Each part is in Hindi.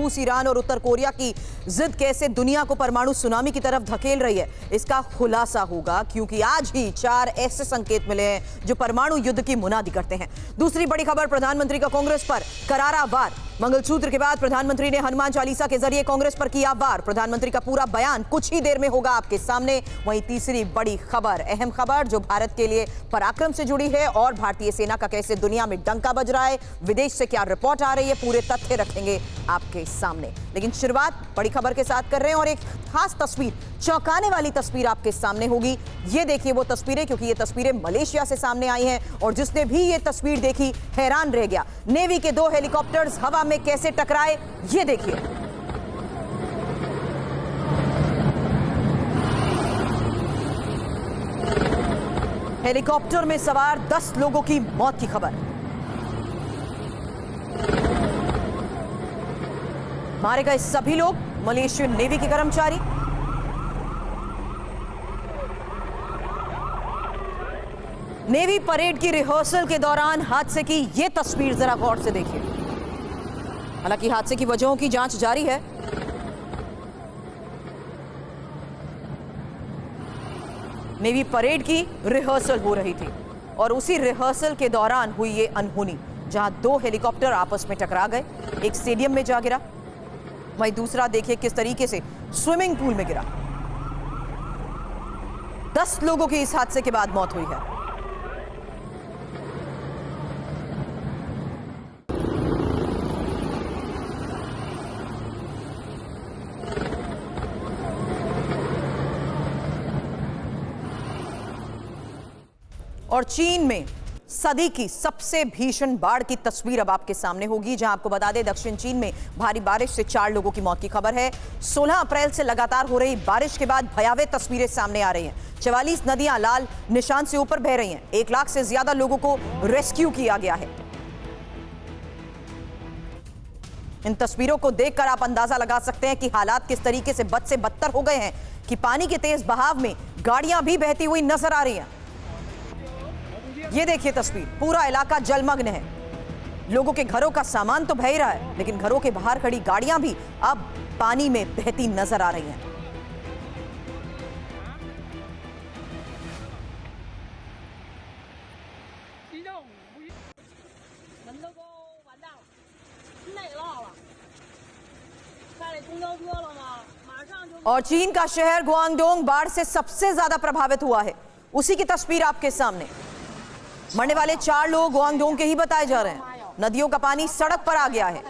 रूस, ईरान और उत्तर कोरिया की जिद कैसे दुनिया को परमाणु सुनामी की तरफ धकेल रही है, इसका खुलासा होगा, क्योंकि आज ही 4 ऐसे संकेत मिले हैं जो परमाणु युद्ध की मुनादी करते हैं। दूसरी बड़ी खबर, प्रधानमंत्री का कांग्रेस पर करारा वार। मंगलसूत्र के बाद प्रधानमंत्री ने हनुमान चालीसा के जरिए कांग्रेस पर किया वार। प्रधानमंत्री का पूरा बयान कुछ ही देर में होगा आपके सामने। वहीं तीसरी बड़ी खबर, अहम खबर जो भारत के लिए पराक्रम से जुड़ी है और भारतीय सेना का कैसे दुनिया में डंका बज रहा है, विदेश से क्या रिपोर्ट आ रही है, पूरे तथ्य रखेंगे आपके सामने। लेकिन शुरुआत बड़ी खबर के साथ कर रहे हैं और एक खास तस्वीर, चौंकाने वाली तस्वीर आपके सामने होगी। ये देखिए वो तस्वीरें, क्योंकि ये तस्वीरें मलेशिया से सामने आई हैं और जिसने भी ये तस्वीर देखी हैरान रह गया। नेवी के 2 हेलीकॉप्टर्स हवा में कैसे टकराए, ये देखिए। हेलीकॉप्टर में सवार 10 लोगों की मौत की खबर। मारे गए सभी लोग मलेशियन नेवी के कर्मचारी। नेवी परेड की रिहर्सल के दौरान हादसे की यह तस्वीर जरा गौर से देखिए। हालांकि हादसे की वजहों की जांच जारी है। नेवी परेड की रिहर्सल हो रही थी और उसी रिहर्सल के दौरान हुई ये अनहोनी, जहां 2 हेलीकॉप्टर आपस में टकरा गए। एक स्टेडियम में जा गिरा, वहीं दूसरा देखिए किस तरीके से स्विमिंग पूल में गिरा। 10 लोगों की इस हादसे के बाद मौत हुई है। और चीन में सदी की सबसे भीषण बाढ़ की तस्वीर अब आपके सामने होगी, जहां आपको बता दें दक्षिण चीन में भारी बारिश से 4 लोगों की मौत की खबर है। 16 अप्रैल से लगातार हो रही बारिश के बाद भयावह तस्वीरें सामने आ रही हैं। 44 नदियां लाल निशान से ऊपर बह रही हैं। 1 लाख से ज्यादा लोगों को रेस्क्यू किया गया है। इन तस्वीरों को देखकर आप अंदाजा लगा सकते हैं कि हालात किस तरीके से बद से बदतर हो गए हैं कि पानी के तेज बहाव में गाड़ियां भी बहती हुई नजर आ रही हैं। ये देखिए तस्वीर, पूरा इलाका जलमग्न है। लोगों के घरों का सामान तो बह ही रहा है, लेकिन घरों के बाहर खड़ी गाड़ियां भी अब पानी में बहती नजर आ रही हैं। और चीन का शहर गुआंगडोंग बाढ़ से सबसे ज्यादा प्रभावित हुआ है। उसी की तस्वीर आपके सामने। मरने वाले 4 लोग गुआंगडोंग के ही बताए जा रहे हैं। नदियों का पानी सड़क पर आ गया है।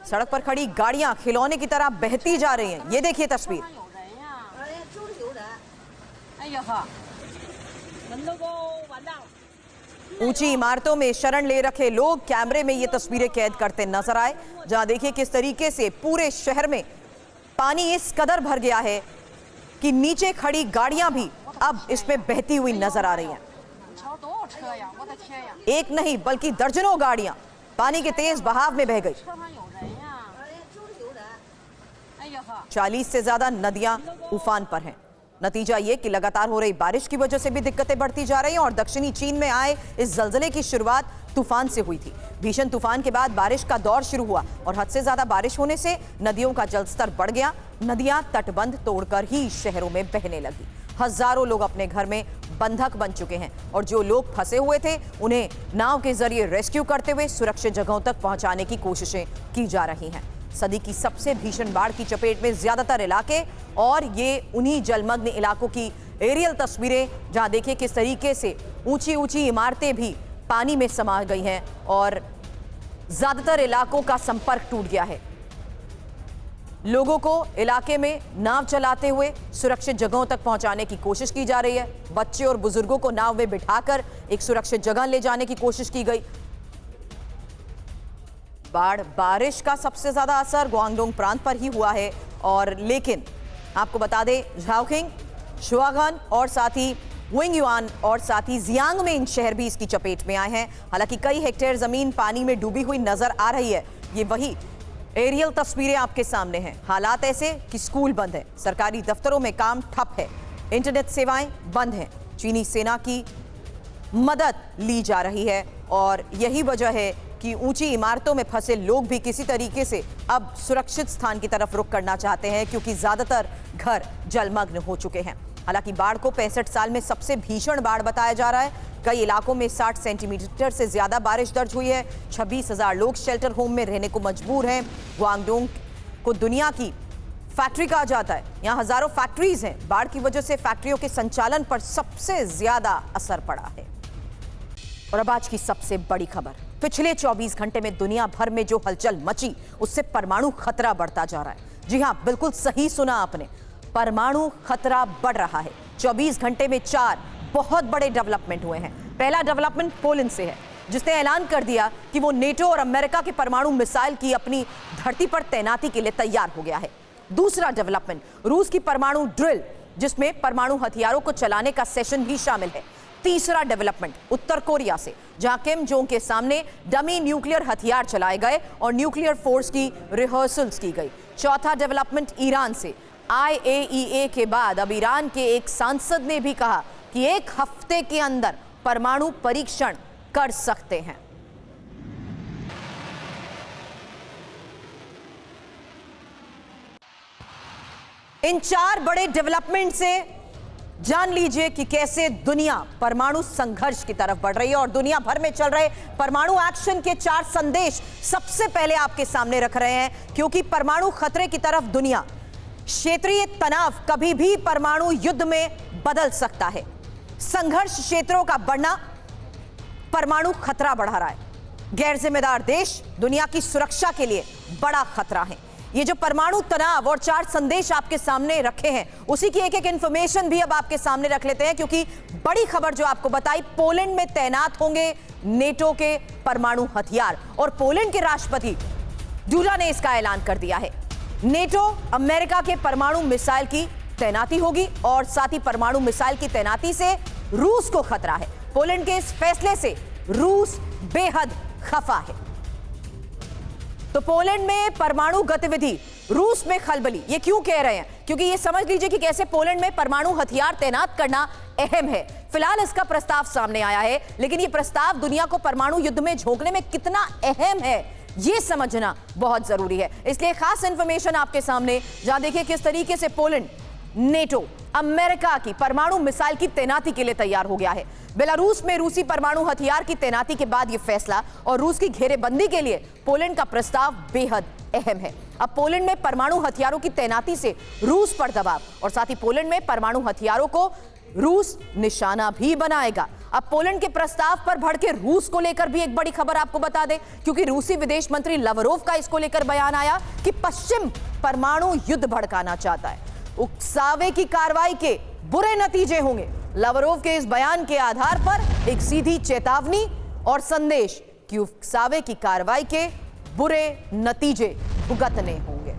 सड़क पर खड़ी गाड़ियां खिलौने की तरह बहती जा रही हैं। ये देखिए तस्वीर। ऊंची इमारतों में शरण ले रखे लोग कैमरे में ये तस्वीरें कैद करते नजर आए, जहां देखिए किस तरीके से पूरे शहर में पानी इस कदर भर गया है कि नीचे खड़ी गाड़ियां भी अब इसमें बहती हुई नजर आ रही हैं। एक नहीं बल्कि दर्जनों गाड़ियां पानी के तेज बहाव में बह गई। 40 से ज्यादा नदियां उफान पर हैं। नतीजा ये कि लगातार हो रही बारिश की वजह से भी दिक्कतें बढ़ती जा रही हैं और दक्षिणी चीन में आए इस जलजले की शुरुआत तूफान से हुई थी। भीषण तूफान के बाद बारिश का दौर शुरू हुआ और हद से ज्यादा बारिश होने से नदियों का जलस्तर बढ़ गया। नदियां तटबंध तोड़कर ही शहरों में बहने लगी। हजारों लोग अपने घर में बंधक बन चुके हैं और जो लोग फंसे हुए थे उन्हें नाव के जरिए रेस्क्यू करते हुए सुरक्षित जगहों तक पहुंचाने की कोशिशें की जा रही हैं। सदी की सबसे भीषण बाढ़ की चपेट में ज्यादातर इलाके और ये उन्हीं जलमग्न इलाकों की एरियल तस्वीरें, जहां देखिए किस तरीके से ऊंची ऊंची इमारतें भी पानी में समा गई हैं और ज्यादातर इलाकों का संपर्क टूट गया है। लोगों को इलाके में नाव चलाते हुए सुरक्षित जगहों तक पहुंचाने की कोशिश की जा रही है। बच्चे और बुजुर्गों को नाव में बिठाकर एक सुरक्षित जगह ले जाने की कोशिश की गई। बारिश का सबसे ज्यादा असर गुआंगडोंग प्रांत पर ही हुआ है और लेकिन आपको बता दें झाओखिंग, शुआगन और साथ ही विंगयुआन और साथ ही जियांगमेन शहर भी इसकी चपेट में आए हैं। हालांकि कई हेक्टेयर जमीन पानी में डूबी हुई नजर आ रही है। ये वही एरियल तस्वीरें आपके सामने हैं। हालात ऐसे कि स्कूल बंद है, सरकारी दफ्तरों में काम ठप है, इंटरनेट सेवाएं बंद हैं। चीनी सेना की मदद ली जा रही है और यही वजह है कि ऊंची इमारतों में फंसे लोग भी किसी तरीके से अब सुरक्षित स्थान की तरफ रुख करना चाहते हैं, क्योंकि ज्यादातर घर जलमग्न हो चुके हैं। हालांकि बाढ़ को 65 साल में सबसे भीषण बाढ़ बताया जा रहा है। कई इलाकों में 60 सेंटीमीटर से ज्यादा बारिश दर्ज हुई है। 26,000 लोग शेल्टर होम में रहने को मजबूर हैं। ग्वांगडोंग को दुनिया की फैक्ट्री कहा जाता है। यहाँ हजारों फैक्ट्रीज हैं। बाढ़ की वजह से फैक्ट्रियों के संचालन पर सबसे ज्यादा असर पड़ा है। और अब आज की सबसे बड़ी खबर, पिछले 24 घंटे में दुनिया भर में जो हलचल मची, उससे परमाणु खतरा बढ़ता जा रहा है। जी हां, बिल्कुल सही सुना आपने, परमाणु खतरा बढ़ रहा है। 24 घंटे में 4 बहुत बड़े डेवलपमेंट हुए हैं। पहला डेवलपमेंट पोलैंड से है, जिसने ऐलान कर दिया कि वो नेटो और अमेरिका के परमाणु मिसाइल की अपनी धरती पर तैनाती के लिए तैयार हो गया है। दूसरा डेवलपमेंट रूस की परमाणु ड्रिल, जिसमें परमाणु हथियारों को चलाने का सेशन भी शामिल है। तीसरा डेवलपमेंट उत्तर कोरिया से, जहां किम जोंग के सामने डमी न्यूक्लियर हथियार चलाए गए और न्यूक्लियर फोर्स की रिहर्सल्स की गई। चौथा डेवलपमेंट ईरान से, IAEA के बाद अब ईरान के एक सांसद ने भी कहा कि 1 हफ्ते के अंदर परमाणु परीक्षण कर सकते हैं। इन 4 बड़े डेवलपमेंट से जान लीजिए कि कैसे दुनिया परमाणु संघर्ष की तरफ बढ़ रही है। और दुनिया भर में चल रहे परमाणु एक्शन के 4 संदेश सबसे पहले आपके सामने रख रहे हैं, क्योंकि परमाणु खतरे की तरफ दुनिया, क्षेत्रीय तनाव कभी भी परमाणु युद्ध में बदल सकता है। संघर्ष क्षेत्रों का बढ़ना परमाणु खतरा बढ़ा रहा है। गैर जिम्मेदार देश दुनिया की सुरक्षा के लिए बड़ा खतरा है। ये जो परमाणु तनाव और 4 संदेश आपके सामने रखे हैं, उसी की एक इंफॉर्मेशन भी अब आपके सामने रख लेते हैं, क्योंकि बड़ी खबर जो आपको बताई, पोलैंड में तैनात होंगे नेटो के परमाणु हथियार। और पोलैंड के राष्ट्रपति डूडा ने इसका ऐलान कर दिया है। नेटो अमेरिका के परमाणु मिसाइल की तैनाती होगी और साथ ही परमाणु मिसाइल की तैनाती से रूस को खतरा है। पोलैंड के इस फैसले से रूस बेहद खफा है। तो पोलैंड में परमाणु गतिविधि, रूस में खलबली। ये क्यों कह रहे हैं? क्योंकि ये समझ लीजिए कि कैसे पोलैंड में परमाणु हथियार तैनात करना अहम है। फिलहाल इसका प्रस्ताव सामने आया है, लेकिन ये प्रस्ताव दुनिया को परमाणु युद्ध में झोंकने में कितना अहम है, ये समझना बहुत जरूरी है। इसलिए खास इंफॉर्मेशन आपके सामने, जहां देखिए किस तरीके से पोलैंड नेटो अमेरिका की परमाणु मिसाइल की तैनाती के लिए तैयार हो गया है। बेलारूस में रूसी परमाणु हथियार की तैनाती के बाद यह फैसला और रूस की घेरेबंदी के लिए पोलैंड का प्रस्ताव बेहद अहम है। अब पोलैंड में परमाणु हथियारों की तैनाती से रूस पर दबाव, और साथ ही पोलैंड में परमाणु हथियारों को रूस निशाना भी बनाएगा। अब पोलैंड के प्रस्ताव पर भड़के रूस को लेकर भी एक बड़ी खबर आपको बता दें, क्योंकि रूसी विदेश मंत्री लावरोव का इसको लेकर बयान आया कि पश्चिम परमाणु युद्ध भड़काना चाहता है। उकसावे की कार्रवाई के बुरे नतीजे होंगे। लावरोव के इस बयान के आधार पर एक सीधी चेतावनी और संदेश कि उकसावे की कार्रवाई के बुरे नतीजे भुगतने होंगे।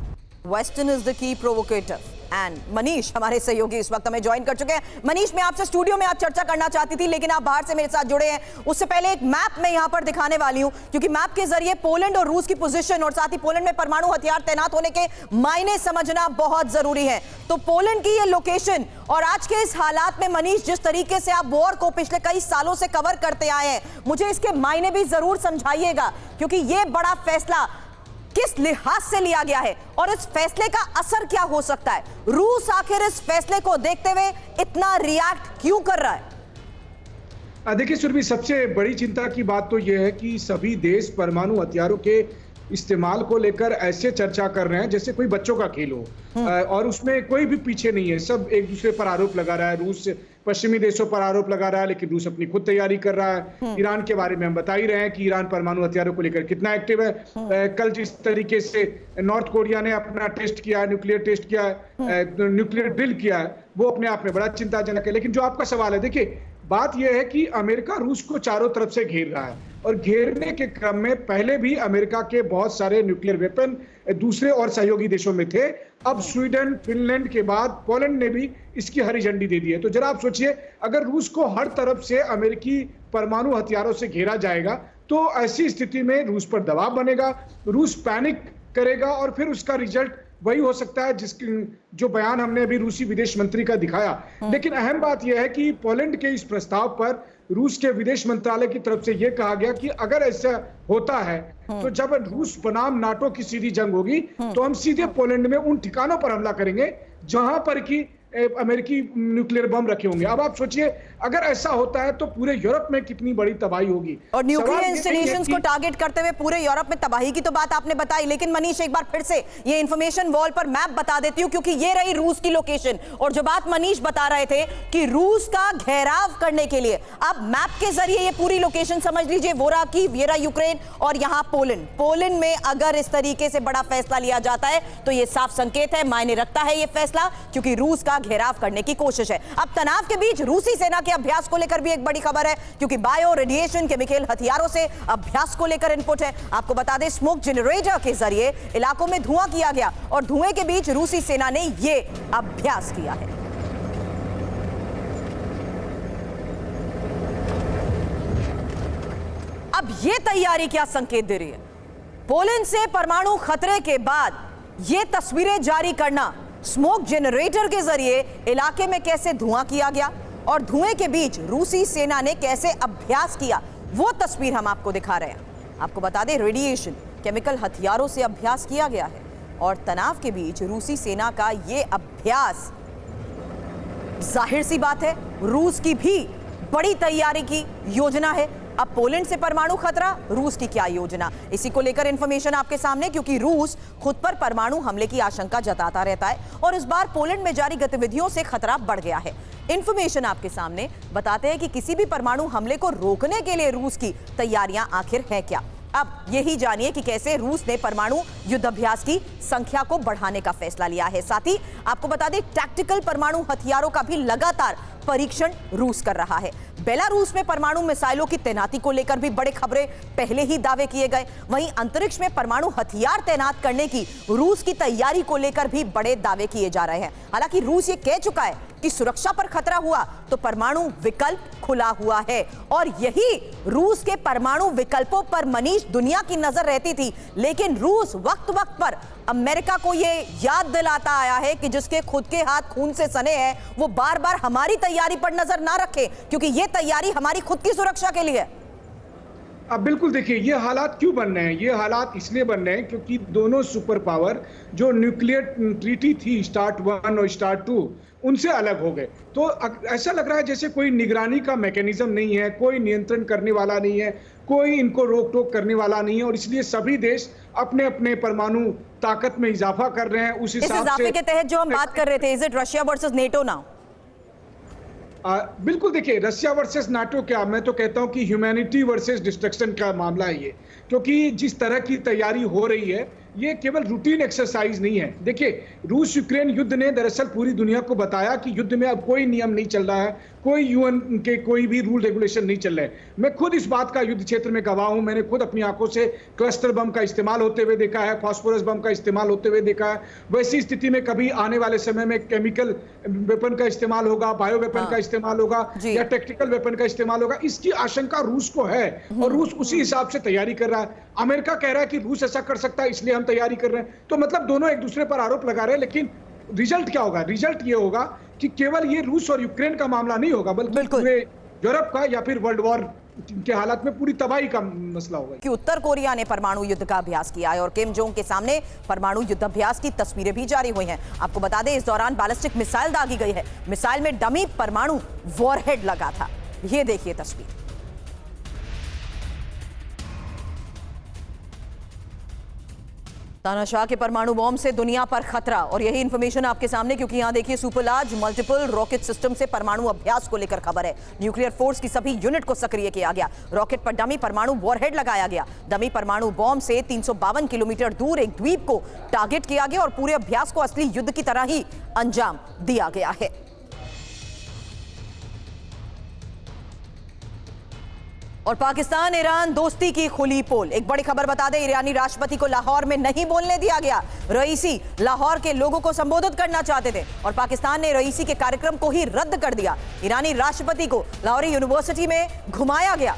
Western is the key प्रोवोकेटर and Manish हमारे सहयोगी इस वक्त हमें ज्वाइन कर चुके हैं। मनीष, मैं आपसे स्टूडियो में आज चर्चा करना चाहती थी, लेकिन आप बाहर से मेरे साथ जुड़े हैं। उससे पहले एक मैप मैं यहां पर दिखाने वाली हूं, क्योंकि मैप के जरिए पोलैंड और रूस की पोजीशन और साथ ही पोलैंड में परमाणु हथियार तैनात होने के मायने समझना बहुत जरूरी है। तो पोलैंड की ये लोकेशन और आज के इस हालात में मनीष, जिस तरीके से आप वॉर को पिछले कई सालों से कवर करते आए हैं, मुझे इसके मायने भी जरूर समझाइएगा, क्योंकि ये बड़ा फैसला किस लिहाज से लिया गया है और इस फैसले का असर क्या हो सकता है। रूस आखिर इस फैसले को देखते हुए इतना रिएक्ट क्यों कर रहा है? देखिए सुरभि, सबसे बड़ी चिंता की बात तो यह है कि सभी देश परमाणु हथियारों के इस्तेमाल को लेकर ऐसे चर्चा कर रहे हैं जैसे कोई बच्चों का खेल हो, और उसमें कोई भी पीछे नहीं है। सब एक दूसरे पर आरोप लगा रहा है। रूस पश्चिमी देशों पर आरोप लगा रहा है, लेकिन रूस अपनी खुद तैयारी कर रहा है। ईरान के बारे में हम बता ही रहे हैं कि ईरान परमाणु हथियारों को लेकर कितना एक्टिव है। कल जिस तरीके से नॉर्थ कोरिया ने अपना टेस्ट किया, न्यूक्लियर टेस्ट किया, न्यूक्लियर ड्रिल किया है, वो अपने आप में बड़ा चिंताजनक है। लेकिन जो आपका सवाल है, देखिए बात यह है कि अमेरिका रूस को चारों तरफ से घेर रहा है, और घेरने के क्रम में पहले भी अमेरिका के बहुत सारे न्यूक्लियर वेपन दूसरे और सहयोगी देशों में थे। अब स्वीडन, फिनलैंड के बाद पोलैंड ने भी इसकी हरी झंडी दे दी है। तो जरा आप सोचिए, अगर रूस को हर तरफ से अमेरिकी परमाणु हथियारों से घेरा जाएगा, तो ऐसी स्थिति में रूस पर दबाव बनेगा, रूस पैनिक करेगा, और फिर उसका रिजल्ट वही हो सकता है जो बयान हमने अभी रूसी विदेश मंत्री का दिखाया। लेकिन अहम बात यह है कि पोलैंड के इस प्रस्ताव पर रूस के विदेश मंत्रालय की तरफ से यह कहा गया कि अगर ऐसा होता है तो जब रूस बनाम नाटो की सीधी जंग होगी तो हम सीधे पोलैंड में उन ठिकानों पर हमला करेंगे जहां पर कि अमेरिकी न्यूक्लियर बम रखे होंगे। अब आप सोचिए अगर ऐसा होता है तो पूरे यूरोप में कितनी बड़ी तबाही होगी। और न्यूक्लियर इंस्टॉलेशंस को टारगेट करते हुए पूरे यूरोप में तबाही की तो बात आपने बताई, लेकिन मनीष एक बार फिर से ये इंफॉर्मेशन वॉल पर मैप बता देती हूं, क्योंकि ये रही रूस की लोकेशन। और जो बात मनीष बता रहे थे कि रूस का घेराव करने के लिए आप मैप के जरिए ये पूरी लोकेशन समझ लीजिए, वोरा की वेरा यूक्रेन और यहां पोलैंड। पोलैंड में अगर इस तरीके से बड़ा फैसला लिया जाता है तो ये साफ संकेत है, मायने रखता है ये फैसला, क्योंकि रूस का घेराव करने की कोशिश है। अब तनाव के बीच रूसी सेना के अभ्यास को लेकर भी एक बड़ी खबर है, क्योंकि बायो रेडिएशन केमिकल हथियारों से अभ्यास को लेकर इनपुट है। आपको बता दें स्मोक जनरेटर के जरिए इलाकों में धुआं किया गया और धुएं के बीच रूसी सेना ने यह अभ्यास किया है। अब यह तैयारी क्या संकेत दे रही है? पोलैंड से परमाणु खतरे के बाद यह तस्वीरें जारी करना, स्मोक जनरेटर के जरिए इलाके में कैसे धुआं किया गया और धुएं के बीच रूसी सेना ने कैसे अभ्यास किया, वो तस्वीर हम आपको दिखा रहे हैं। आपको बता दें रेडिएशन केमिकल हथियारों से अभ्यास किया गया है और तनाव के बीच रूसी सेना का यह अभ्यास, जाहिर सी बात है रूस की भी बड़ी तैयारी की योजना है। अब पोलैंड से परमाणु खतरा, रूस की क्या योजना, इसी को लेकर इंफॉर्मेशन आपके सामने, क्योंकि रूस खुद पर परमाणु हमले की आशंका जताता रहता है और इस बार पोलैंड में जारी गतिविधियों से खतरा बढ़ गया है। इंफॉर्मेशन आपके सामने बताते हैं कि किसी भी परमाणु हमले को रोकने के लिए रूस की तैयारियां आखिर है क्या। अब यही जानिए कि कैसे रूस ने परमाणु युद्धाभ्यास की संख्या को बढ़ाने का फैसला लिया है। साथ ही आपको बता दें टैक्टिकल परमाणु हथियारों का भी लगातार परीक्षण रूस कर रहा है। बेलारूस में परमाणु मिसाइलों की तैनाती को लेकर भी बड़े खबरें पहले ही दावे किए गए। वहीं अंतरिक्ष में परमाणु हथियार तैनात करने की रूस की तैयारी को लेकर भी बड़े दावे किए जा रहे हैं। हालांकि रूस ये कह चुका है कि सुरक्षा पर खतरा हुआ तो परमाणु विकल्प खुला हुआ है और यही रूस के परमाणु विकल्पों पर मनीष दुनिया की नजर रहती थी। लेकिन रूस वक्त वक्त पर अमेरिका को यह याद दिलाता आया है कि जिसके खुद के हाथ खून से सने हैं वो बार बार हमारी तैयारी पर नजर ना रखे, क्योंकि यह तैयारी हमारी खुद की सुरक्षा के लिए। अब बिल्कुल देखिए ये हालात क्यों बन रहे हैं, ये हालात इसलिए बन रहे हैं क्योंकि दोनों सुपर पावर जो न्यूक्लियर ट्रीटी थी स्टार्ट 1 और स्टार्ट 2 उनसे अलग हो गए। तो ऐसा लग रहा है जैसे कोई निगरानी का मैकेनिज्म नहीं है, कोई नियंत्रण करने वाला नहीं है, कोई इनको रोक टोक करने वाला नहीं है और इसलिए सभी देश अपने अपने परमाणु ताकत में इजाफा कर रहे हैं। उस हिसाब से के तहत जो हम बात कर रहे थे, is it Russia versus NATO now? बिल्कुल देखिए रशिया वर्सेस नाटो क्या, मैं तो कहता हूं कि ह्यूमैनिटी वर्सेस डिस्ट्रक्शन का मामला है ये, क्योंकि जिस तरह की तैयारी हो रही है ये केवल रूटीन एक्सरसाइज नहीं है। देखिए रूस यूक्रेन युद्ध ने दरअसल पूरी दुनिया को बताया कि युद्ध में अब कोई नियम नहीं चल रहा है, कोई यूएन के कोई भी रूल रेगुलेशन नहीं चल रहे। मैं खुद इस बात का युद्ध क्षेत्र में गवाह हूं, मैंने खुद अपनी आंखों से क्लस्टर बम का इस्तेमाल होते हुए देखा है, फास्फोरस बम का इस्तेमाल होते हुए देखा है। वैसी स्थिति में कभी आने वाले समय में केमिकल वेपन का इस्तेमाल होगा, बायो वेपन का इस्तेमाल होगा या टेक्टिकल वेपन का इस्तेमाल होगा, इसकी आशंका रूस को है और रूस उसी हिसाब से तैयारी कर रहा है। अमेरिका कह रहा है कि रूस ऐसा कर सकता है इसलिए हम तैयारी कर रहे हैं। तो मतलब दोनों एक दूसरे पर आरोप लगा रहे हैं, लेकिन रिजल्ट क्या होगा? रिजल्ट ये होगा कि केवल ये रूस और यूक्रेन का मामला नहीं होगा बल्कि पूरे यूरोप का या फिर वर्ल्ड वॉर के हालात में पूरी तबाही का मसला होगा। कि उत्तर कोरिया ने परमाणु युद्ध का अभ्यास किया है और किम जोंग के सामने परमाणु युद्धाभ्यास की तस्वीरें भी जारी हुई हैं। आपको बता दें इस दौरान बैलिस्टिक मिसाइल दागी गई है, मिसाइल में डमी परमाणु वॉरहेड लगा था। ये देखिए तस्वीर। तानाशाह के परमाणु बॉम्ब से दुनिया पर खतरा और यही इंफॉर्मेशन आपके सामने, क्योंकि यहां देखिए super large multiple rocket system से परमाणु अभ्यास को लेकर खबर है। न्यूक्लियर फोर्स की सभी यूनिट को सक्रिय किया गया, रॉकेट पर डमी परमाणु वॉरहेड लगाया गया। डमी परमाणु बॉम्ब से 352 किलोमीटर दूर एक द्वीप को टारगेट किया गया और पूरे अभ्यास को असली युद्ध की तरह ही अंजाम दिया गया है। और पाकिस्तान ईरान दोस्ती की खुली पोल, एक बड़ी खबर बता दें, ईरानी राष्ट्रपति को लाहौर में नहीं बोलने दिया गया। रईसी लाहौर के लोगों को संबोधित करना चाहते थे और पाकिस्तान ने रईसी के कार्यक्रम को ही रद्द कर दिया। ईरानी राष्ट्रपति को लाहौरी यूनिवर्सिटी में घुमाया गया।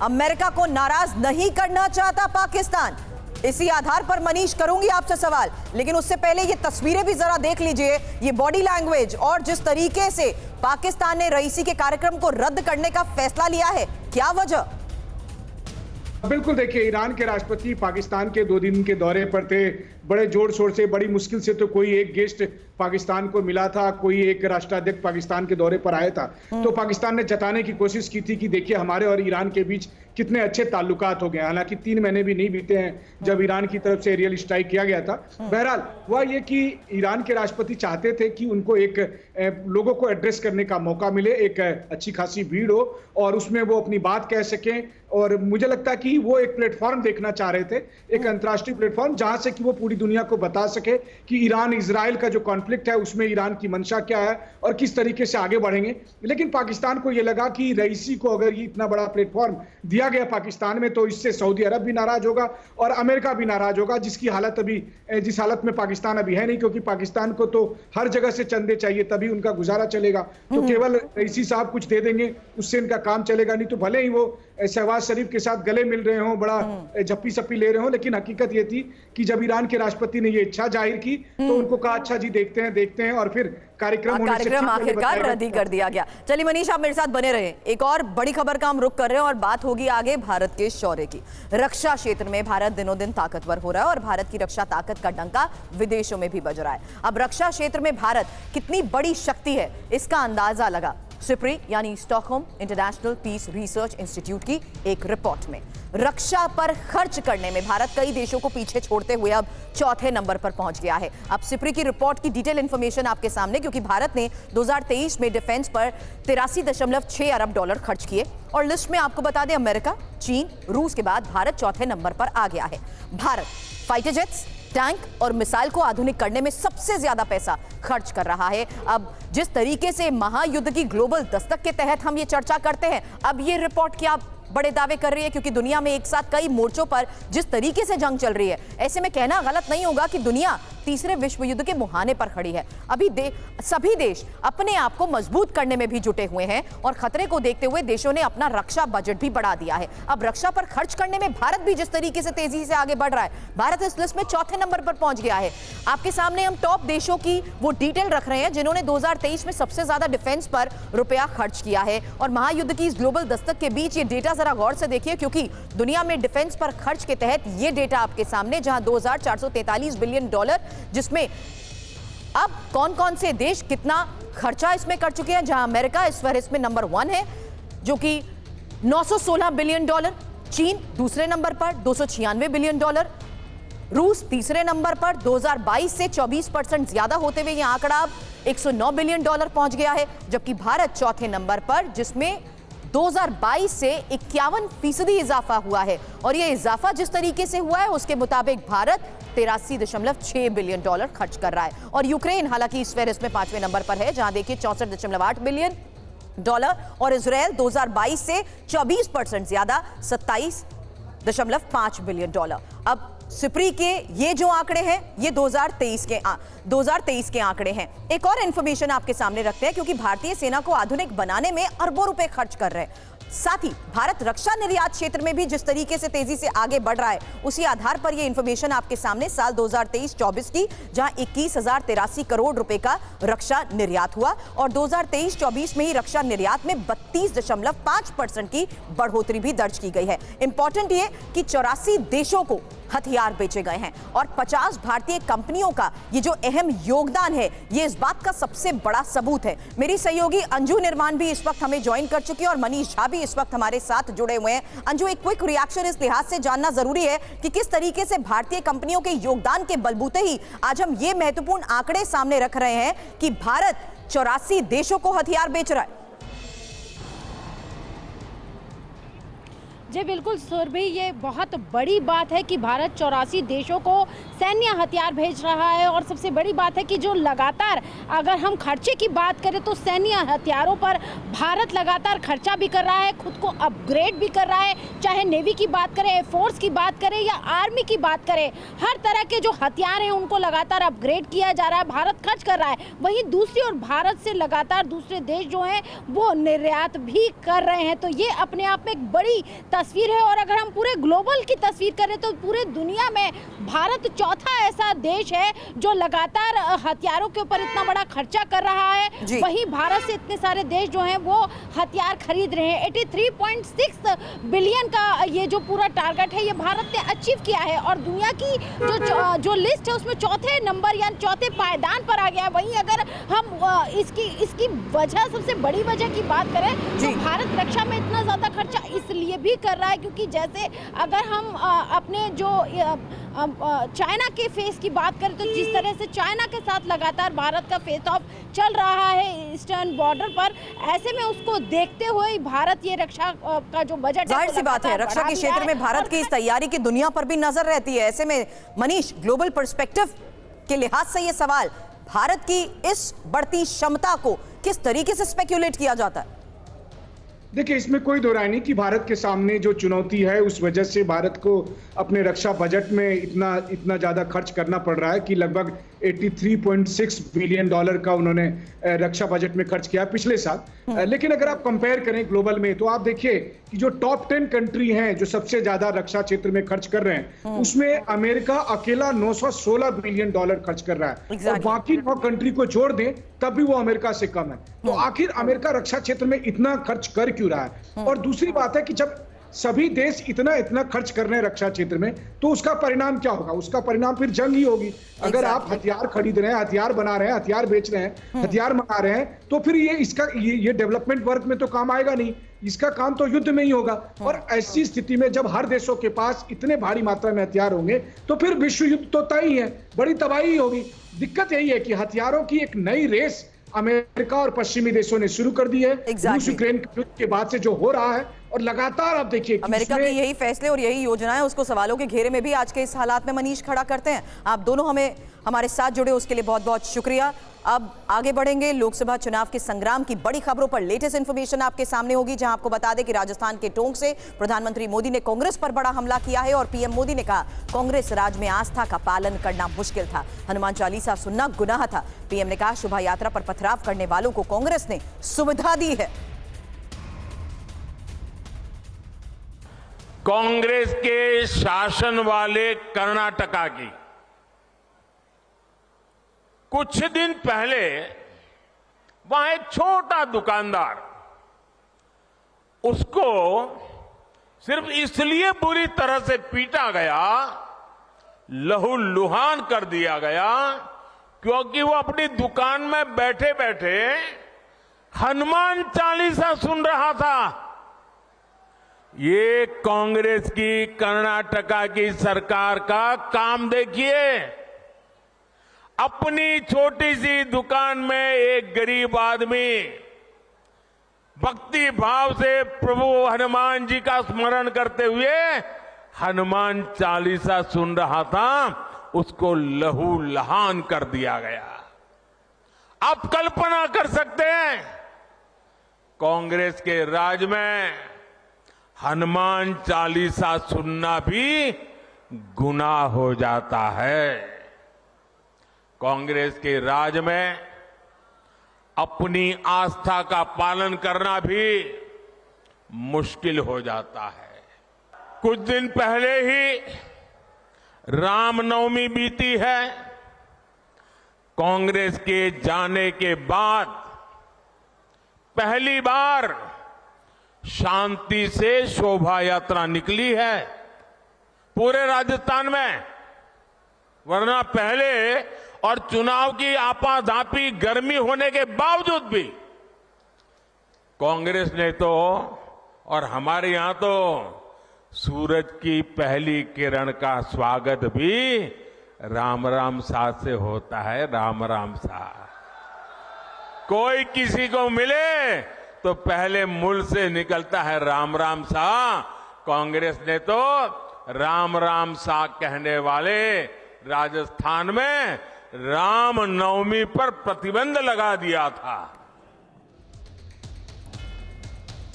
अमेरिका को नाराज नहीं करना चाहता पाकिस्तान। इसी आधार पर मनीष करूंगी आपसे सवाल, लेकिन उससे पहले ये तस्वीरें भी जरा देख लीजिए, ये बॉडी लैंग्वेज और जिस तरीके से पाकिस्तान ने रईसी के कार्यक्रम को रद्द करने का फैसला लिया है, क्या वजह? बिल्कुल, देखिए, ईरान के राष्ट्रपति पाकिस्तान के 2 दिन के दौरे पर थे। बड़े जोर शोर से, बड़ी मुश्किल से तो कोई एक गेस्ट पाकिस्तान को मिला था, कोई एक राष्ट्राध्यक्ष पाकिस्तान के दौरे पर आया था। तो पाकिस्तान ने जताने की कोशिश की थी कि देखिए हमारे और ईरान के बीच कितने अच्छे ताल्लुकात हो गए। हालांकि 3 महीने भी नहीं बीते हैं जब ईरान की तरफ से एरियल स्ट्राइक किया गया था। बहरहाल हुआ ये कि ईरान के राष्ट्रपति चाहते थे कि उनको एक लोगों को एड्रेस करने का मौका मिले, एक अच्छी खासी भीड़ हो और उसमें वो अपनी बात कह सकें। और मुझे लगता है कि वो एक प्लेटफॉर्म देखना चाह रहे थे, एक अंतर्राष्ट्रीय प्लेटफॉर्म, जहां से कि वो पूरी दुनिया को बता सके कि ईरान इजराइल का जो कॉन्फ्लिक्ट है उसमें ईरान की मंशा क्या है और किस तरीके से आगे बढ़ेंगे। लेकिन पाकिस्तान को ये लगा कि रईसी को अगर ये इतना बड़ा प्लेटफॉर्म दिया गया पाकिस्तान में, तो इससे सऊदी अरब भी नाराज होगा और अमेरिका भी नाराज होगा, जिसकी हालत अभी, जिस हालत में पाकिस्तान अभी है नहीं, क्योंकि पाकिस्तान को तो हर जगह से चंदे चाहिए तभी उनका गुजारा चलेगा। तो केवल रईसी साहब कुछ दे देंगे उससे इनका काम चलेगा नहीं। तो भले ही वो शहबाज शरीफ के साथ गले मिल रहे हों, बड़ा झप्पी सप्पी ले रहे हों, लेकिन हकीकत ये थी कि जब ईरान के राष्ट्रपति ने ये इच्छा जाहिर की तो उनको कहा अच्छा जी देखते हैं और फिर कार्यक्रम आखिरकार रद्द ही कर दिया गया। चलिए मनीष, आप मेरे साथ बने रहे। एक और बड़ी खबर का हम रुख कर रहे हैं और बात होगी आगे भारत के शौर्य की। रक्षा क्षेत्र में भारत दिनों दिन ताकतवर हो रहा है और भारत की रक्षा ताकत का डंका विदेशों में भी बज रहा है। अब रक्षा क्षेत्र में भारत कितनी बड़ी शक्ति है, इसका अंदाजा लगा सिप्री यानी Stockholm International Peace Research Institute की एक रिपोर्ट में। रक्षा पर खर्च करने में भारत कई देशों को पीछे छोड़ते हुए अब 4थे नंबर पर पहुंच गया है। अब सिप्री की रिपोर्ट की डिटेल इंफॉर्मेशन आपके सामने, क्योंकि भारत ने 2023 में डिफेंस पर 83.6 अरब डॉलर खर्च किए और लिस्ट में आपको बता दें अमेरिका, चीन, रूस के बाद भारत 4थे नंबर पर आ गया है। भारत फाइटर जेट्स, टैंक और मिसाइल को आधुनिक करने में सबसे ज्यादा पैसा खर्च कर रहा है। अब जिस तरीके से महायुद्ध की ग्लोबल दस्तक के तहत हम ये चर्चा करते हैं, अब ये रिपोर्ट क्या बड़े दावे कर रही है, क्योंकि दुनिया में एक साथ कई मोर्चों पर जिस तरीके से जंग चल रही है, ऐसे में कहना गलत नहीं होगा कि दुनिया तीसरे विश्व युद्ध के मुहाने पर खड़ी है। अभी सभी देश अपने आप को मजबूत करने में भी जुटे हुए हैं और खतरे को देखते हुए देशों ने अपना रक्षा बजट भी बढ़ा दिया है। अब रक्षा पर खर्च करने में भारत भी जिस तरीके से तेजी से आगे बढ़ रहा है, भारत इस लिस्ट में 4थे नंबर पर पहुंच गया है। आपके सामने हम टॉप देशों की वो डिटेल रख रहे हैं जिन्होंने 2023 में सबसे ज्यादा डिफेंस पर रुपया खर्च किया है। और महायुद्ध की इस ग्लोबल दस्तक के बीच ये डेटा जरा गौर से देखिए, क्योंकि दुनिया में डिफेंस पर खर्च के तहत ये डेटा आपके सामने, जहां 2443 बिलियन डॉलर, जिसमें अब कौन कौन से देश कितना खर्चा इसमें कर चुके हैं, जहां अमेरिका इस फहरिस्त में नंबर 1 है जो कि 916 बिलियन डॉलर, चीन दूसरे नंबर पर 296 बिलियन डॉलर, रूस तीसरे नंबर पर 2022 से 24% ज्यादा होते हुए यह आंकड़ा अब 109 बिलियन डॉलर पहुंच गया है, जबकि भारत 4थे नंबर पर, जिसमें 2022 से 51% इजाफा हुआ है। और यह इजाफा जिस तरीके से हुआ है उसके मुताबिक भारत 83.6 बिलियन डॉलर खर्च कर रहा है। और यूक्रेन हालांकि इस फहरिस्त में 5वें नंबर पर है, जहां देखिए 64.8 बिलियन डॉलर, और इजराइल 2022 से 24% ज्यादा 27.5 बिलियन डॉलर। अब सिप्री के ये जो आंकड़े हैं ये 2023 के आंकड़े हैं। एक और इंफॉर्मेशन आपके सामने रखते हैं, क्योंकि भारतीय सेना को आधुनिक बनाने में अरबों रुपए खर्च कर रहे हैं। साथ ही भारत रक्षा निर्यात क्षेत्र में भी जिस तरीके से तेजी से आगे बढ़ रहा है, उसी आधार पर यह इंफॉर्मेशन आपके सामने साल 2023-24 की, जहां 21,083 करोड़ रुपए का रक्षा निर्यात हुआ और 2023-24 में ही रक्षा निर्यात में 32.5% की बढ़ोतरी भी दर्ज की गई है। इंपॉर्टेंट ये कि 84 देशों को हथियार बेचे गए हैं और 50 भारतीय कंपनियों का ये जो अहम योगदान है, ये इस बात का सबसे बड़ा सबूत है। मेरी सहयोगी अंजू निर्माण भी इस वक्त हमें ज्वाइन कर चुकी है और मनीष झा भी इस वक्त हमारे साथ जुड़े हुए हैं। अंजू, एक क्विक रिएक्शन इस लिहाज से जानना जरूरी है कि किस तरीके से भारतीय कंपनियों के योगदान के बलबूते ही आज हम ये महत्वपूर्ण आंकड़े सामने रख रहे हैं कि भारत 84 देशों को हथियार बेच रहा है। जी बिल्कुल सुरभि, ये बहुत बड़ी बात है कि भारत 84 देशों को सैन्य हथियार भेज रहा है। और सबसे बड़ी बात है कि जो लगातार अगर हम खर्चे की बात करें तो सैन्य हथियारों पर भारत लगातार खर्चा भी कर रहा है, खुद को अपग्रेड भी कर रहा है। चाहे नेवी की बात करें, एयरफोर्स की बात करें या आर्मी की बात करें, हर तरह के जो हथियार हैं उनको लगातार अपग्रेड किया जा रहा है, भारत खर्च कर रहा है। वहीं दूसरी ओर भारत से लगातार दूसरे देश जो हैं वो निर्यात भी कर रहे हैं। तो ये अपने आप में एक बड़ी तस्वीर है। और अगर हम पूरे ग्लोबल की तस्वीर करें तो पूरे दुनिया में भारत चौथा ऐसा देश है जो लगातार हथियारों के ऊपर इतना बड़ा खर्चा कर रहा है। वहीं भारत से इतने सारे देश जो हैं वो हथियार खरीद रहे हैं। 83.6 बिलियन का ये जो पूरा टारगेट है ये भारत ने अचीव किया है और दुनिया की जो लिस्ट है उसमें चौथे नंबर यानी चौथे पायदान पर आ गया है। वहीं अगर हम इसकी वजह, सबसे बड़ी वजह की बात करें तो भारत रक्षा में इतना ज्यादा खर्चा इसलिए भी कर रहा है क्योंकि जैसे अगर हम अपने जो चाइना के फेस की बात करें तो जिस तरह से चाइना के साथ लगातार भारत का फेस ऑफ चल रहा है ईस्टर्न बॉर्डर पर, ऐसे में उसको देखते हुए भारत ये रक्षा का जो बजट, जाहिर सी बात है रक्षा के क्षेत्र में भारत की इस तैयारी की दुनिया पर भी नजर रहती है। ऐसे में मनीष, ग्लोबल पर्सपेक्टिव के लिहाज से ये सवाल, भारत की इस बढ़ती क्षमता को किस तरीके से स्पेक्युलेट किया जाता है? देखिए, इसमें कोई दो राय नहीं कि भारत के सामने जो चुनौती है उस वजह से भारत को अपने रक्षा बजट में इतना ज्यादा खर्च करना पड़ रहा है कि लगभग 83.6 बिलियन डॉलर का उन्होंने रक्षा बजट में खर्च किया पिछले साल। लेकिन अगर आप कंपेयर करें ग्लोबल में तो आप देखिए कि जो टॉप 10 कंट्री हैं जो सबसे ज्यादा रक्षा क्षेत्र में खर्च कर रहे हैं उसमें अमेरिका अकेला 916 बिलियन डॉलर खर्च कर रहा है और बाकी 9 कंट्री को जोड़ दें तब भी वो अमेरिका से कम है। तो आखिर अमेरिका रक्षा क्षेत्र में इतना खर्च कर क्यों रहा है? और दूसरी बात है कि जब सभी देश इतना खर्च कर रहे हैं रक्षा क्षेत्र में तो उसका परिणाम क्या होगा? उसका परिणाम फिर जंग ही होगी। अगर आप हथियार खरीद रहे हैं, हथियार बना रहे हैं, हथियार बेच रहे हैं, हथियार मंगा रहे हैं तो फिर ये डेवलपमेंट वर्क में तो काम आएगा नहीं, इसका काम तो युद्ध में ही होगा। और ऐसी स्थिति में जब हर देशों के पास इतने भारी मात्रा में हथियार होंगे तो फिर विश्व युद्ध तो तय ही है, बड़ी तबाही होगी। दिक्कत यही है कि हथियारों की एक नई रेस अमेरिका और पश्चिमी देशों ने शुरू कर दी है। रूस यूक्रेन युद्ध के बाद से जो हो रहा है और लगातार आप देखिए अमेरिका के यही फैसले और यही योजनाएं उसको सवालों के घेरे में भी आज के इस हालात में मनीष खड़ा करते हैं। आप दोनों हमारे साथ जुड़े उसके लिए बहुत बहुत शुक्रिया। अब आगे बढ़ेंगे लोकसभा चुनाव के संग्राम की बड़ी खबरों पर। लेटेस्ट इंफॉर्मेशन आपके सामने होगी जहां आपको बता दें कि राजस्थान के टोंक से प्रधानमंत्री मोदी ने कांग्रेस पर बड़ा हमला किया है और पीएम मोदी ने कहा कांग्रेस राज में आस्था का पालन करना मुश्किल था, हनुमान चालीसा सुनना गुनाह था। पीएम ने कहा शोभा यात्रा पर पथराव करने वालों को कांग्रेस ने सुविधा दी है। कांग्रेस के शासन वाले कर्नाटका की कुछ दिन पहले वहां एक छोटा दुकानदार, उसको सिर्फ इसलिए बुरी तरह से पीटा गया, लहूलुहान कर दिया गया क्योंकि वो अपनी दुकान में बैठे बैठे हनुमान चालीसा सुन रहा था। ये कांग्रेस की कर्नाटका की सरकार का काम देखिए। अपनी छोटी सी दुकान में एक गरीब आदमी भक्ति भाव से प्रभु हनुमान जी का स्मरण करते हुए हनुमान चालीसा सुन रहा था, उसको लहूलुहान कर दिया गया। आप कल्पना कर सकते हैं कांग्रेस के राज में हनुमान चालीसा सुनना भी गुनाह हो जाता है। कांग्रेस के राज में अपनी आस्था का पालन करना भी मुश्किल हो जाता है। कुछ दिन पहले ही रामनवमी बीती है। कांग्रेस के जाने के बाद पहली बार शांति से शोभा यात्रा निकली है पूरे राजस्थान में, वरना पहले और चुनाव की आपाधापी गर्मी होने के बावजूद भी कांग्रेस ने तो और हमारे यहां तो सूरज की पहली किरण का स्वागत भी राम राम सा से होता है। राम राम सा, कोई किसी को मिले तो पहले मुंह से निकलता है राम राम सा। कांग्रेस ने तो राम राम सा कहने वाले राजस्थान में रामनवमी पर प्रतिबंध लगा दिया था।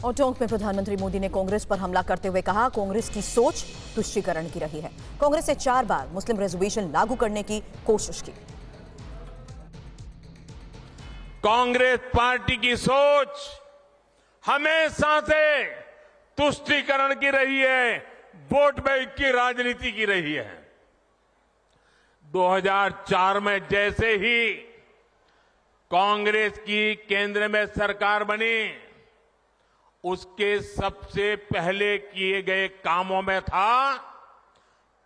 और टोंक में प्रधानमंत्री मोदी ने कांग्रेस पर हमला करते हुए कहा कांग्रेस की सोच तुष्टीकरण की रही है। कांग्रेस ने 4 बार मुस्लिम रिजर्वेशन लागू करने की कोशिश की। कांग्रेस पार्टी की सोच हमेशा से तुष्टीकरण की रही है, वोट बैंक की राजनीति की रही है। 2004 में जैसे ही कांग्रेस की केंद्र में सरकार बनी, उसके सबसे पहले किए गए कामों में था,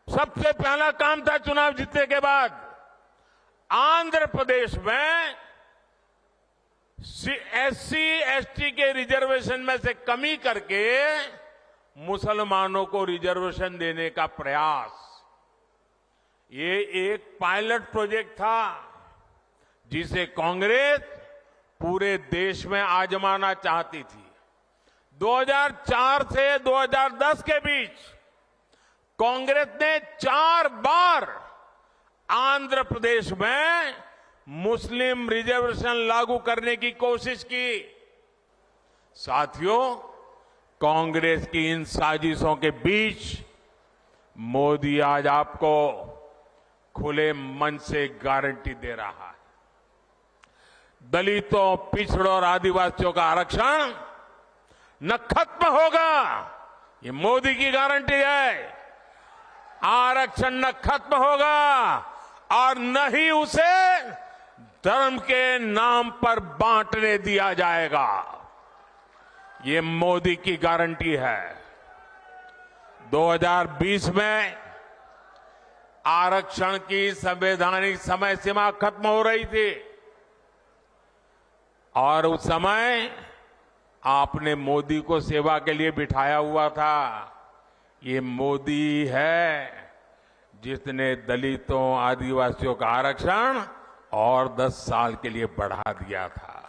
सबसे पहला काम था चुनाव जीतने के बाद आंध्र प्रदेश में एससी एसटी के रिजर्वेशन में से कमी करके मुसलमानों को रिजर्वेशन देने का प्रयास। ये एक पायलट प्रोजेक्ट था जिसे कांग्रेस पूरे देश में आजमाना चाहती थी। 2004 से 2010 के बीच कांग्रेस ने 4 बार आंध्र प्रदेश में मुस्लिम रिजर्वेशन लागू करने की कोशिश की। साथियों, कांग्रेस की इन साजिशों के बीच मोदी आज आपको खुले मन से गारंटी दे रहा है, दलितों, पिछड़ों और आदिवासियों का आरक्षण न खत्म होगा। ये मोदी की गारंटी है। आरक्षण न खत्म होगा और न ही उसे धर्म के नाम पर बांटने दिया जाएगा। ये मोदी की गारंटी है। 2020 में आरक्षण की संवैधानिक समय सीमा खत्म हो रही थी और उस समय आपने मोदी को सेवा के लिए बिठाया हुआ था। ये मोदी है जिसने दलितों, आदिवासियों का आरक्षण और 10 साल के लिए बढ़ा दिया था।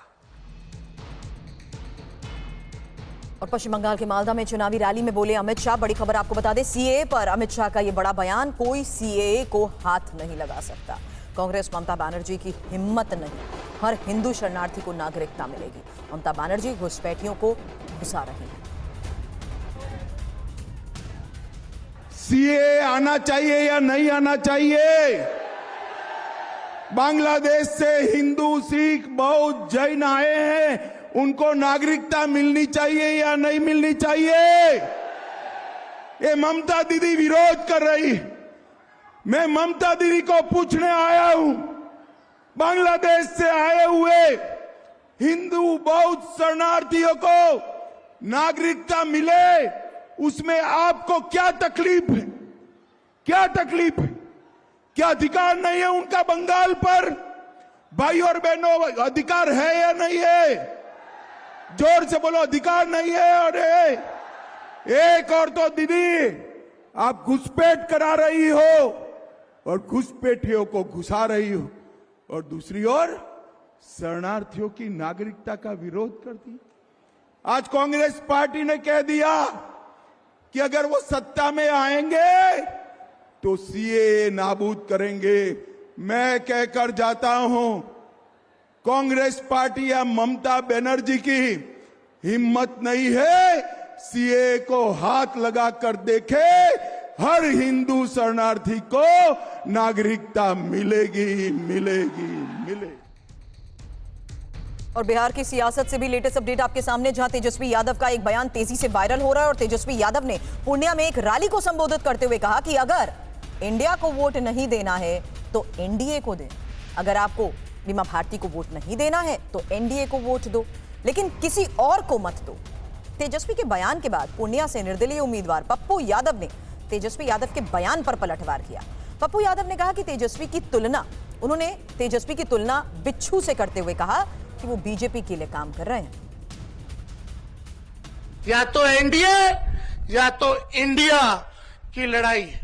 और पश्चिम बंगाल के मालदा में चुनावी रैली में बोले अमित शाह। बड़ी खबर आपको बता दें, सीएए पर अमित शाह का ये बड़ा बयान, कोई सीएए को हाथ नहीं लगा सकता। कांग्रेस ममता बनर्जी की हिम्मत नहीं, हर हिंदू शरणार्थी को नागरिकता मिलेगी। ममता बनर्जी घुसपैठियों को घुसा रही है। सीएए आना चाहिए या नहीं आना चाहिए? बांग्लादेश से हिंदू, सिख, बौद्ध, जैन आए हैं, उनको नागरिकता मिलनी चाहिए या नहीं मिलनी चाहिए? ये ममता दीदी विरोध कर रही। मैं ममता दीदी को पूछने आया हूं, बांग्लादेश से आए हुए हिंदू, बौद्ध शरणार्थियों को नागरिकता मिले, उसमें आपको क्या तकलीफ है? क्या तकलीफ है? क्या अधिकार नहीं है उनका बंगाल पर? भाई और बहनों, अधिकार है या नहीं है? जोर से बोलो, अधिकार नहीं है। अरे एक और तो दीदी, आप घुसपैठ करा रही हो और घुसपैठियों को घुसा रही हो, और दूसरी ओर शरणार्थियों की नागरिकता का विरोध करती। आज कांग्रेस पार्टी ने कह दिया कि अगर वो सत्ता में आएंगे तो सीएए नाबूद करेंगे। मैं कहकर जाता हूं, कांग्रेस पार्टी या ममता बनर्जी की हिम्मत नहीं है सीएए को हाथ लगा कर देखे, हर हिंदू शरणार्थी को नागरिकता मिलेगी, मिलेगी, मिलेगी। और बिहार की सियासत से भी लेटेस्ट अपडेट आपके सामने, जहां तेजस्वी यादव का एक बयान तेजी से वायरल हो रहा है। और तेजस्वी यादव ने पूर्णिया में एक रैली को संबोधित करते हुए कहा कि अगर इंडिया को वोट नहीं देना है तो एनडीए को दें, अगर आपको बीमा भारती को वोट नहीं देना है तो एनडीए को वोट दो, लेकिन किसी और को मत दो। तेजस्वी के बयान के बाद पूर्णिया से निर्दलीय उम्मीदवार पप्पू यादव ने तेजस्वी यादव के बयान पर पलटवार किया। पप्पू यादव ने कहा कि उन्होंने तेजस्वी की तुलना बिच्छू से करते हुए कहा कि वो बीजेपी के लिए काम कर रहे हैं। या तो एनडीए या तो इंडिया की लड़ाई है।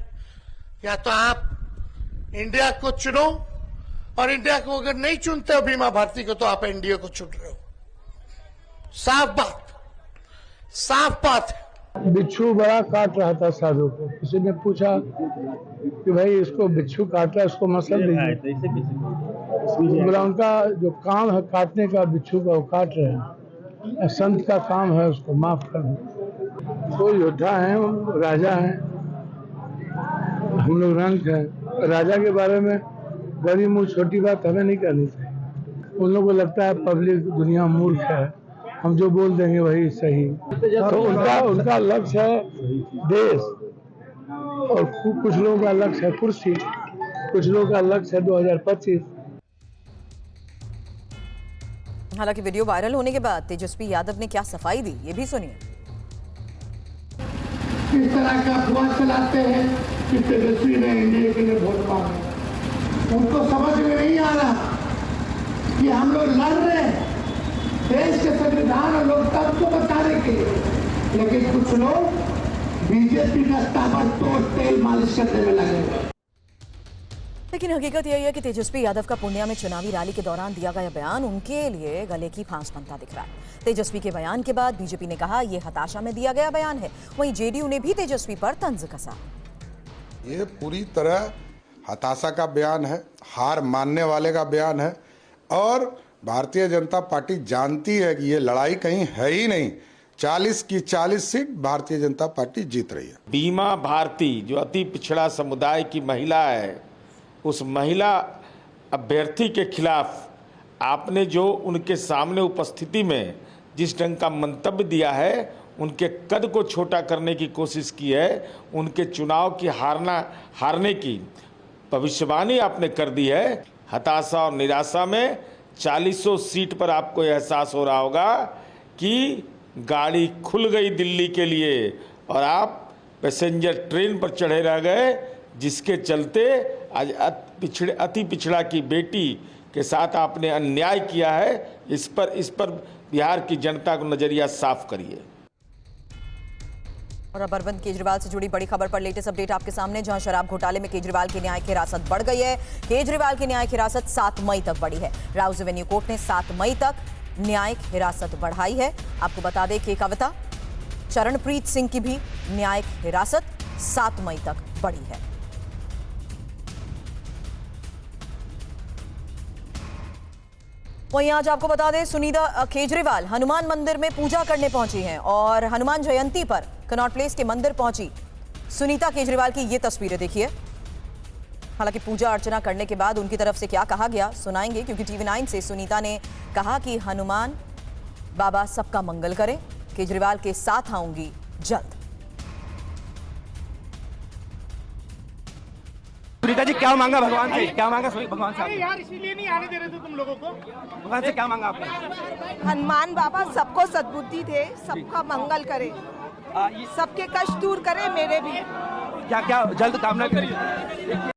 या तो आप इंडिया को चुनो, और इंडिया को अगर नहीं चुनते हो बीमा भारती को, तो आप एनडीए को चुन रहे हो। साफ बात, साफ बात है। बिच्छू बड़ा काट रहा था साधु को, किसी ने पूछा कि भाई इसको बिच्छू काट रहा है, इसको मतलब दीजिए। बोला उनका जो काम है काटने का, बिच्छू का, वो काट रहे हैं। संत का काम है उसको माफ करना। वो योद्धा हैं, राजा हैं, हम लोग रंग हैं। राजा के बारे में बड़ी मुंह छोटी बात हमें नहीं करनी चाहिए। उन लोगों को लगता है पब्लिक दुनिया मूर्ख है, हम जो बोल देंगे वही सही। तो उनका लक्ष्य है देश, और कुछ लोगों का लक्ष्य है कुर्सी, कुछ लोगों का लक्ष्य है 2025। हालांकि वीडियो वायरल होने के बाद तेजस्वी यादव ने क्या सफाई दी, ये भी सुनिए। किस तरह का अफवाह चलाते हैं कि तेजस्वी ने एनडीए के लिए वोट मांगे। उनको समझ में नहीं आ रहा कि हम लोग लड़ रहे हैं देश के संविधान और लोकतंत्र को बचाने के लिए, लेकिन कुछ लोग बीजेपी का ताबड़तोड़ तेल मालिश करने में लगे हुए। लेकिन हकीकत यही है कि तेजस्वी यादव का पूर्णिया में चुनावी रैली के दौरान दिया गया बयान उनके लिए गले की फांस बनता दिख रहा है। तेजस्वी के बयान के बाद बीजेपी ने कहा यह हताशा में दिया गया बयान है, वहीं जेडीयू ने भी तेजस्वी पर तंज कसा। ये पूरी तरह हताशा का बयान है, हार मानने वाले का बयान है, और भारतीय जनता पार्टी जानती है कि ये लड़ाई कहीं है ही नहीं। 40 की 40 सीट भारतीय जनता पार्टी जीत रही है। बीमा भारती जो अति पिछड़ा समुदाय की महिला है, उस महिला अभ्यर्थी के खिलाफ आपने जो उनके सामने उपस्थिति में जिस ढंग का मंतव्य दिया है, उनके कद को छोटा करने की कोशिश की है, उनके चुनाव की हारने की भविष्यवाणी आपने कर दी है। हताशा और निराशा में 40 सीट पर आपको एहसास हो रहा होगा कि गाड़ी खुल गई दिल्ली के लिए और आप पैसेंजर ट्रेन पर चढ़े रह गए, जिसके चलते आज अति पिछड़ा की बेटी के साथ आपने अन्याय किया है। इस पर बिहार की जनता को नजरिया साफ करिए। और अब अरविंद केजरीवाल से जुड़ी बड़ी खबर पर लेटेस्ट अपडेट आपके सामने, जहां शराब घोटाले में केजरीवाल की न्यायिक हिरासत बढ़ गई है। केजरीवाल की न्यायिक हिरासत 7 मई तक बढ़ी है। राउज एवेन्यू कोर्ट ने 7 मई तक न्यायिक हिरासत बढ़ाई है। आपको बता दें कि कविता चरणप्रीत सिंह की भी न्यायिक हिरासत 7 मई तक बढ़ी है। वहीं आज आपको बता दें सुनीता केजरीवाल हनुमान मंदिर में पूजा करने पहुंची हैं और हनुमान जयंती पर कनॉट प्लेस के मंदिर पहुंची सुनीता केजरीवाल की ये तस्वीरें देखिए। हालांकि पूजा अर्चना करने के बाद उनकी तरफ से क्या कहा गया सुनाएंगे, क्योंकि TV9 से सुनीता ने कहा कि हनुमान बाबा सबका मंगल करें, केजरीवाल के साथ आऊंगी जल्द। सुनीता जी क्या मांगा भगवान से, क्या मांगा भगवान से? यार इसीलिए नहीं आने दे रहे थे तुम लोगों को। भगवान से क्या मांगा आपने? हनुमान बाबा सबको सद्बुद्धि दे, सबका मंगल करे, सबके कष्ट दूर करे, मेरे भी। क्या क्या जल्द कामना करिए।